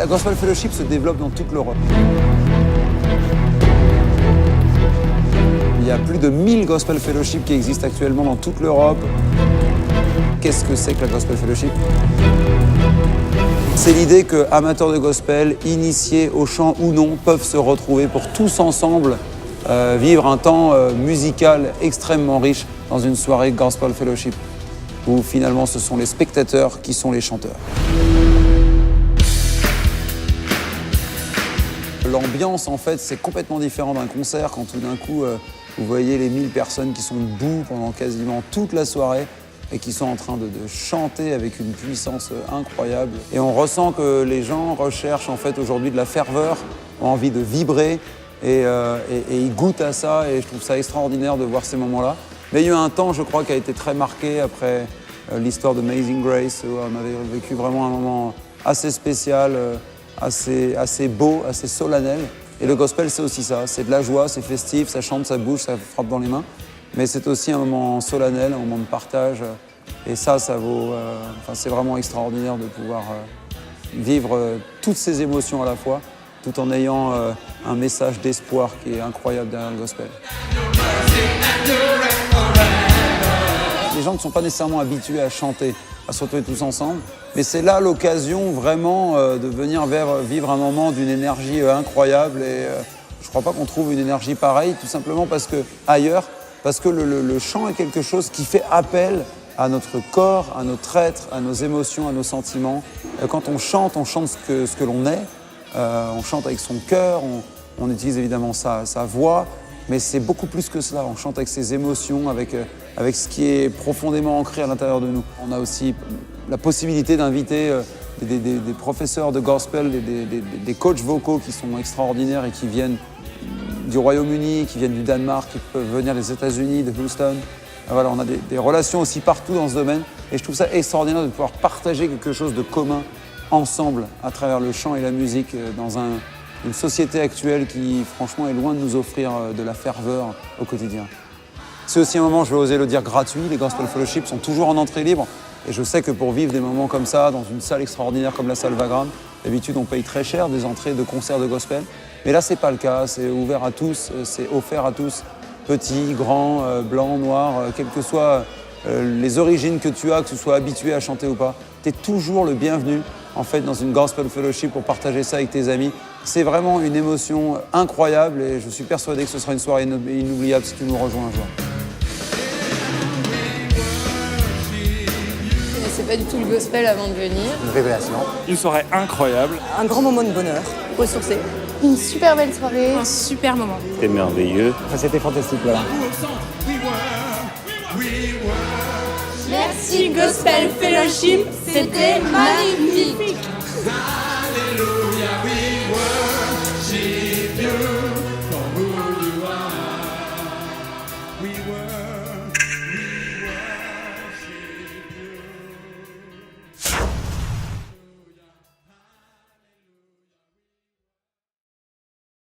La Gospel Fellowship se développe dans toute l'Europe. Il y a plus de 1000 Gospel Fellowship qui existent actuellement dans toute l'Europe. Qu'est-ce que c'est que la Gospel Fellowship? C'est l'idée que amateurs de gospel, initiés au chant ou non, peuvent se retrouver pour tous ensemble vivre un temps musical extrêmement riche dans une soirée Gospel Fellowship, où finalement ce sont les spectateurs qui sont les chanteurs. L'ambiance, en fait, c'est complètement différent d'un concert quand tout d'un coup, vous voyez les 1000 personnes qui sont debout pendant quasiment toute la soirée et qui sont en train de chanter avec une puissance incroyable. Et on ressent que les gens recherchent en fait aujourd'hui de la ferveur, ont envie de vibrer et ils goûtent à ça et je trouve ça extraordinaire de voir ces moments-là. Mais il y a eu un temps, je crois, qui a été très marqué après l'histoire de Amazing Grace, où on avait vécu vraiment un moment assez spécial, assez beau, assez solennel. Et le gospel, c'est aussi ça, c'est de la joie, c'est festif, ça chante, ça bouge, ça frappe dans les mains. Mais c'est aussi un moment solennel, un moment de partage. Et ça vaut... c'est vraiment extraordinaire de pouvoir vivre toutes ces émotions à la fois, tout en ayant un message d'espoir qui est incroyable derrière le gospel. Les gens ne sont pas nécessairement habitués à chanter, à se retrouver tous ensemble, mais c'est là l'occasion vraiment de venir vivre un moment d'une énergie incroyable. Et je ne crois pas qu'on trouve une énergie pareille, tout simplement parce que le chant est quelque chose qui fait appel à notre corps, à notre être, à nos émotions, à nos sentiments. Quand on chante ce que l'on est, on chante avec son cœur, on utilise évidemment sa voix, mais c'est beaucoup plus que cela. On chante avec ses émotions, avec ce qui est profondément ancré à l'intérieur de nous. On a aussi la possibilité d'inviter des professeurs de gospel, des coachs vocaux qui sont extraordinaires et qui viennent du Royaume-Uni, qui viennent du Danemark, qui peuvent venir des États-Unis, de Houston. Voilà, on a des relations aussi partout dans ce domaine et je trouve ça extraordinaire de pouvoir partager quelque chose de commun ensemble à travers le chant et la musique dans une société actuelle qui franchement est loin de nous offrir de la ferveur au quotidien. C'est aussi un moment, je vais oser le dire, gratuit. Les Gospel Fellowship sont toujours en entrée libre et je sais que pour vivre des moments comme ça dans une salle extraordinaire comme la salle Wagram, d'habitude on paye très cher des entrées de concerts de gospel. Mais là, c'est pas le cas, c'est ouvert à tous, c'est offert à tous, petits, grands, blancs, noirs, quelles que soient les origines que tu as, que tu sois habitué à chanter ou pas. Tu es toujours le bienvenu, en fait, dans une Gospel Fellowship pour partager ça avec tes amis. C'est vraiment une émotion incroyable et je suis persuadé que ce sera une soirée inoubliable si tu nous rejoins un jour. Je connaissais pas du tout le gospel avant de venir. Une révélation. Une soirée incroyable. Un grand moment de bonheur. Ressourcé. Une super belle soirée. Un super moment. C'était merveilleux. Enfin, c'était fantastique, voilà. Merci Gospel Fellowship, c'était magnifique.